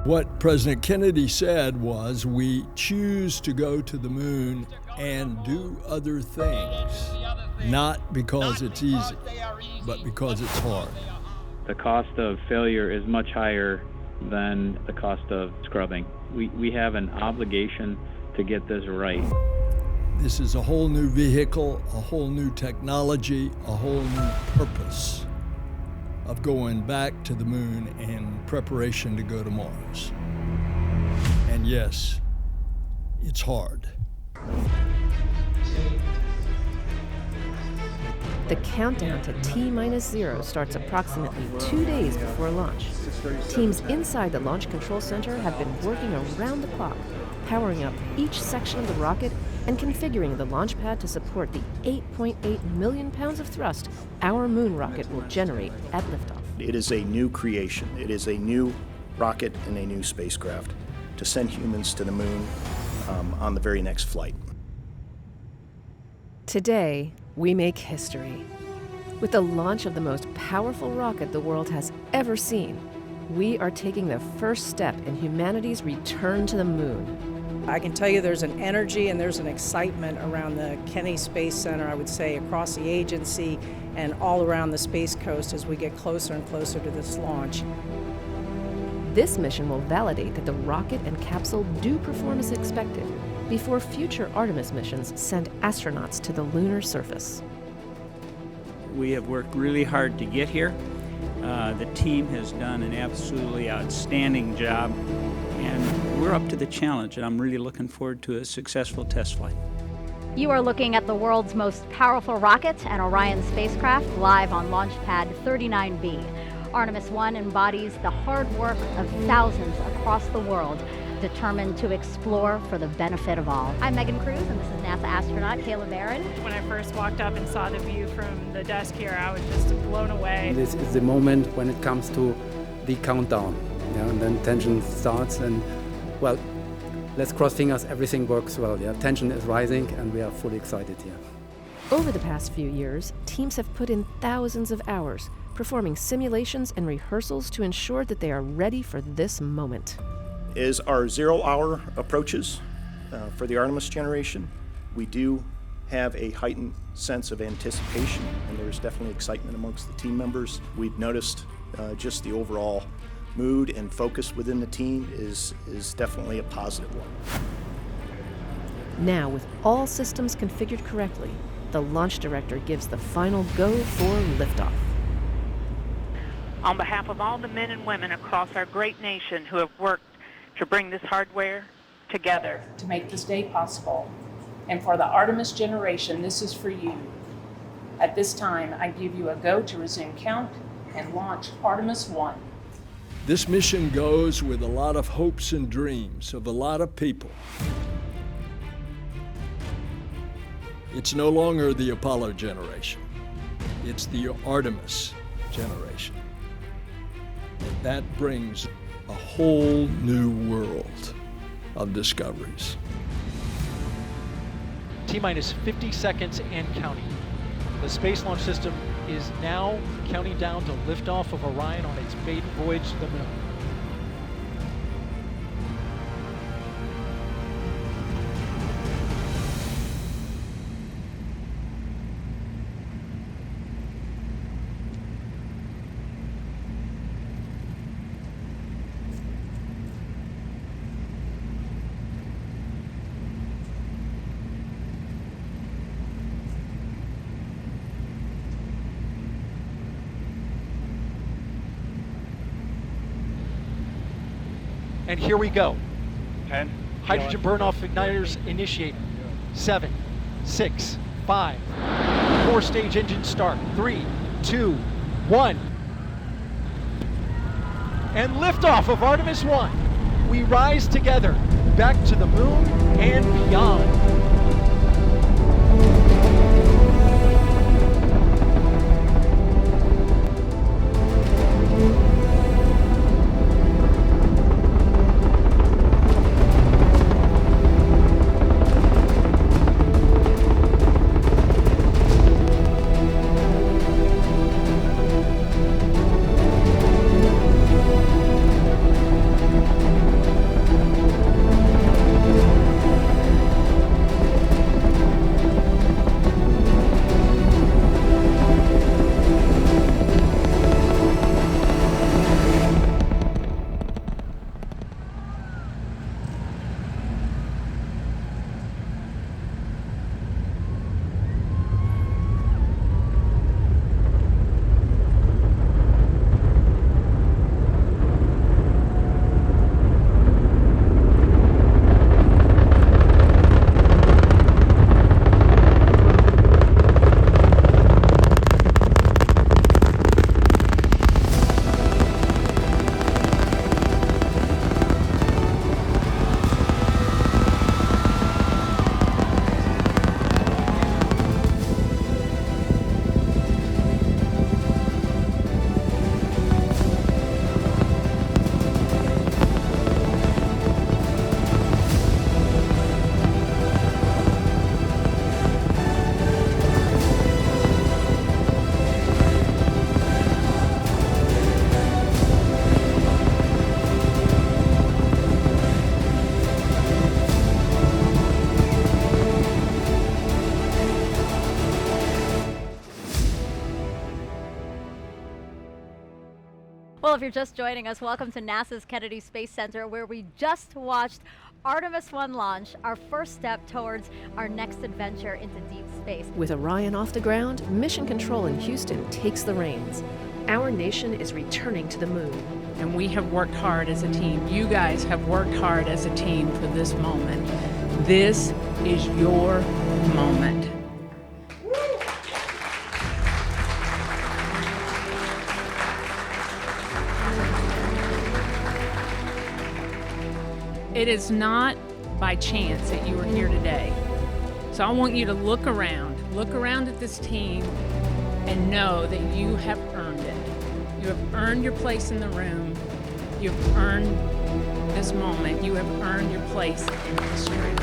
What President Kennedy said was, we choose to go to the moon and do other things, not because it's easy, but because it's hard. The cost of failure is much higher than the cost of scrubbing. We have an obligation to get this right. This is a whole new vehicle, a whole new technology, a whole new purpose of going back to the moon in preparation to go to Mars. And yes, it's hard. The countdown to T-0 starts approximately 2 days before launch. Teams inside the Launch Control Center have been working around the clock, powering up each section of the rocket and configuring the launch pad to support the 8.8 million pounds of thrust our moon rocket will generate at liftoff. It is a new creation. It is a new rocket and a new spacecraft to send humans to the moon on the very next flight. Today, we make history. With the launch of the most powerful rocket the world has ever seen, we are taking the first step in humanity's return to the moon. I can tell you there's an energy and there's an excitement around the Kennedy Space Center, I would say, across the agency and all around the Space Coast as we get closer and closer to this launch. This mission will validate that the rocket and capsule do perform as expected before future Artemis missions send astronauts to the lunar surface. We have worked really hard to get here. The team has done an absolutely outstanding job, and we're up to the challenge, and I'm really looking forward to a successful test flight. You are looking at the world's most powerful rocket and Orion spacecraft live on Launch Pad 39B. Artemis 1 embodies the hard work of thousands across the world, determined to explore for the benefit of all. I'm Megan Cruz, and this is NASA astronaut Kayla Barron. When I first walked up and saw the view from the desk here, I was just blown away. This is the moment when it comes to the countdown, and then tension starts, and well, let's cross fingers, everything works well. Tension is rising, and we are fully excited here. Over the past few years, teams have put in thousands of hours, performing simulations and rehearsals to ensure that they are ready for this moment. As our 0 hour approaches for the Artemis generation, we do have a heightened sense of anticipation, and there's definitely excitement amongst the team members. We've noticed just the overall mood and focus within the team is definitely a positive one. Now, with all systems configured correctly, the launch director gives the final go for liftoff. On behalf of all the men and women across our great nation who have worked to bring this hardware together. To make this day possible. And for the Artemis generation, this is for you. At this time, I give you a go to resume count and launch Artemis 1. This mission goes with a lot of hopes and dreams of a lot of people. It's no longer the Apollo generation. It's the Artemis generation. And that brings a whole new world of discoveries. T-minus 50 seconds and counting. The Space Launch System is now counting down to liftoff of Orion on its maiden voyage to the moon. And here we go. 10. Hydrogen burn-off igniters initiate. 7, 6, 5. 4-stage engine start. 3, 2, 1. And liftoff of Artemis 1. We rise together back to the moon and beyond. if you're just joining us, welcome to NASA's Kennedy Space Center, where we just watched Artemis 1 launch, our first step towards our next adventure into deep space. With Orion off the ground, Mission Control in Houston takes the reins. Our nation is returning to the moon. And we have worked hard as a team. You guys have worked hard as a team for this moment. This is your moment. It is not by chance that you are here today. So I want you to look around at this team and know that you have earned it. You have earned your place in the room. You have earned this moment. You have earned your place in history.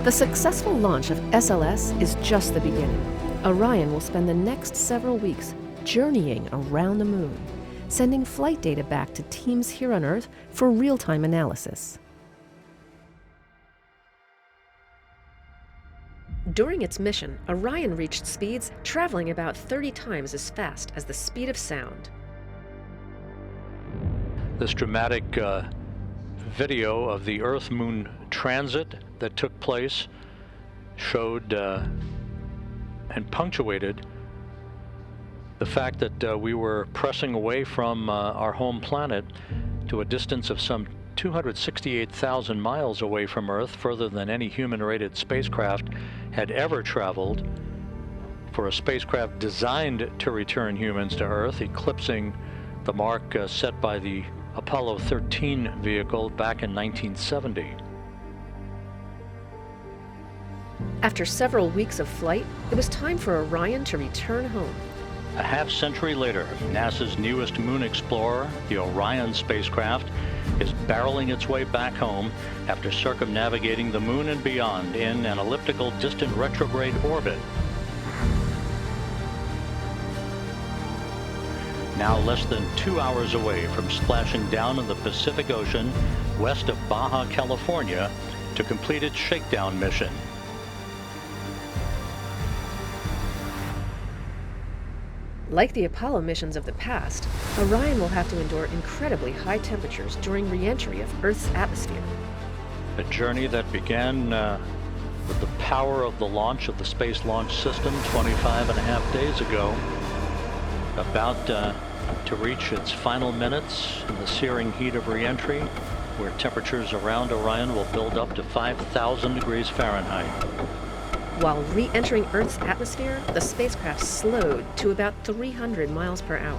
The successful launch of SLS is just the beginning. Orion will spend the next several weeks journeying around the moon, sending flight data back to teams here on Earth for real-time analysis. During its mission, Orion reached speeds traveling about 30 times as fast as the speed of sound. This dramatic video of the Earth-Moon transit that took place showed and punctuated the fact that we were pressing away from our home planet to a distance of some 268,000 miles away from Earth, further than any human-rated spacecraft had ever traveled. For a spacecraft designed to return humans to Earth, eclipsing the mark set by the Apollo 13 vehicle back in 1970. After several weeks of flight, it was time for Orion to return home. A half-century later, NASA's newest moon explorer, the Orion spacecraft, is barreling its way back home after circumnavigating the moon and beyond in an elliptical distant retrograde orbit. Now less than 2 hours away from splashing down in the Pacific Ocean west of Baja, California, to complete its shakedown mission. Like the Apollo missions of the past, Orion will have to endure incredibly high temperatures during re-entry of Earth's atmosphere. A journey that began with the power of the launch of the Space Launch System 25.5 days ago, about to reach its final minutes in the searing heat of re-entry, where temperatures around Orion will build up to 5,000 degrees Fahrenheit. While re-entering Earth's atmosphere, the spacecraft slowed to about 300 miles per hour.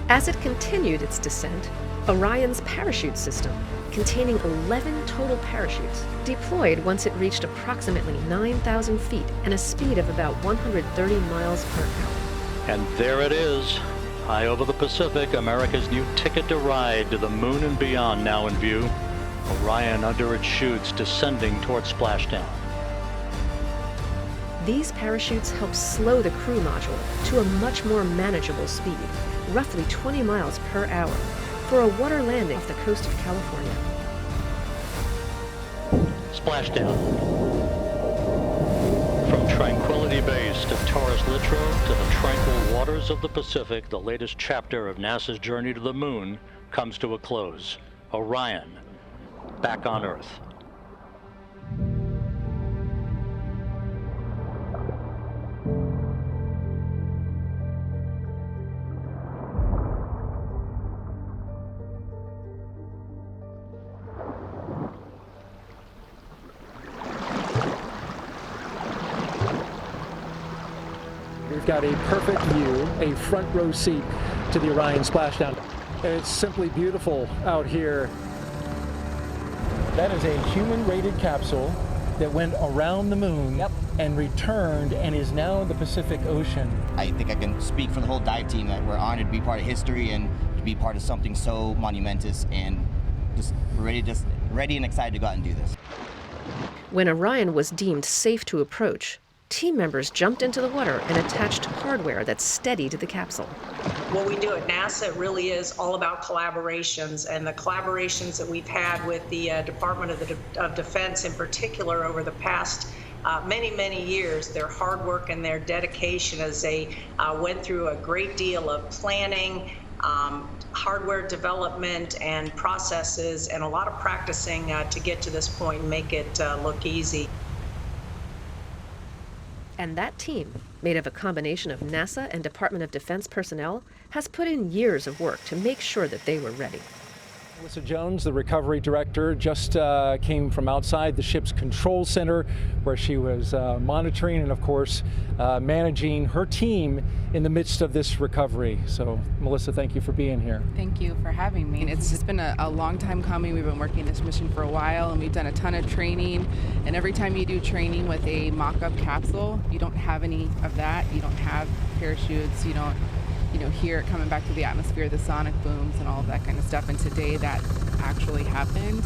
As it continued its descent, Orion's parachute system, containing 11 total parachutes, deployed once it reached approximately 9,000 feet and a speed of about 130 miles per hour. And there it is, high over the Pacific, America's new ticket to ride to the moon and beyond now in view. Orion under its chutes descending towards splashdown. These parachutes help slow the crew module to a much more manageable speed, roughly 20 miles per hour, for a water landing off the coast of California. Splashdown. From Tranquility Base to Taurus Littrow to the tranquil waters of the Pacific, the latest chapter of NASA's journey to the moon comes to a close. Orion, back on Earth. We've got a perfect view, a front row seat to the Orion splashdown. And it's simply beautiful out here. That is a human-rated capsule that went around the moon and returned and is now in the Pacific Ocean. I think I can speak for the whole dive team that we're honored to be part of history and to be part of something so monumentous, and just ready and excited to go out and do this. When Orion was deemed safe to approach, team members jumped into the water and attached hardware that steadied the capsule. What we do at NASA really is all about collaborations, and the collaborations that we've had with the Department of Defense in particular over the past many years, their hard work and their dedication as they went through a great deal of planning, hardware development and processes, and a lot of practicing to get to this point and make it look easy. And that team, made of a combination of NASA and Department of Defense personnel, has put in years of work to make sure that they were ready. Melissa Jones, the recovery director, just came from outside the ship's control center where she was monitoring and, of course, managing her team in the midst of this recovery. So, Melissa, thank you for being here. Thank you for having me. It's just been a long time coming. We've been working this mission for a while, and we've done a ton of training. And every time you do training with a mock-up capsule, you don't have any of that. You don't have parachutes. You don't hear it coming back to the atmosphere, the sonic booms and all of that kind of stuff. And today that actually happened.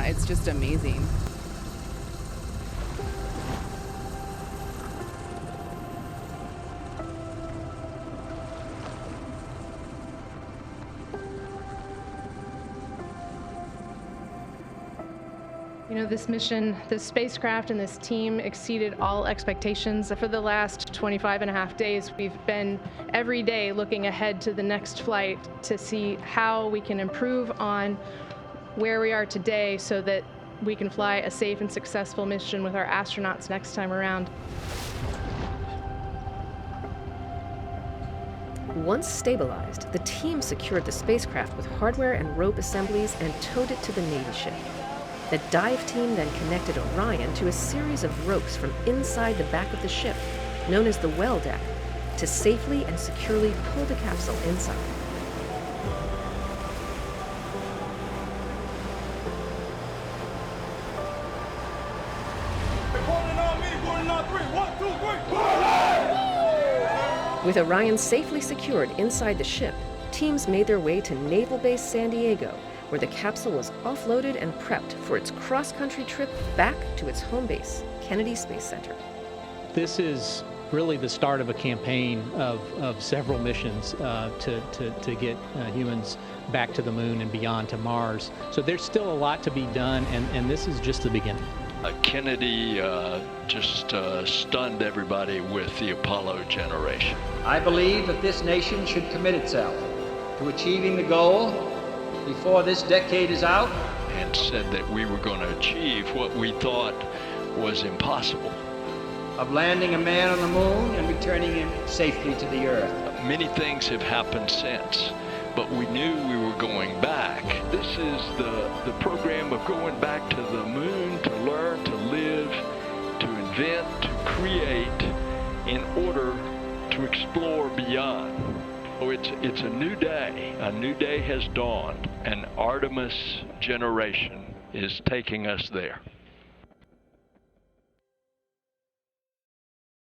It's just amazing. You know, this mission, this spacecraft and this team exceeded all expectations. For the last 25.5 days, we've been every day looking ahead to the next flight to see how we can improve on where we are today so that we can fly a safe and successful mission with our astronauts next time around. Once stabilized, the team secured the spacecraft with hardware and rope assemblies and towed it to the Navy ship. The dive team then connected Orion to a series of ropes from inside the back of the ship, known as the well deck, to safely and securely pull the capsule inside. With Orion safely secured inside the ship, teams made their way to Naval Base San Diego, where the capsule was offloaded and prepped for its cross-country trip back to its home base, Kennedy Space Center. This is really the start of a campaign of several missions to get humans back to the moon and beyond to Mars. So there's still a lot to be done, and this is just the beginning. Kennedy just stunned everybody with the Apollo generation. I believe that this nation should commit itself to achieving the goal before this decade is out. And said that we were going to achieve what we thought was impossible. Of landing a man on the moon and returning him safely to the Earth. Many things have happened since, but we knew we were going back. This is the program of going back to the moon to learn, to live, to invent, to create in order to explore beyond. Oh, it's a new day. A new day has dawned. An Artemis generation is taking us there.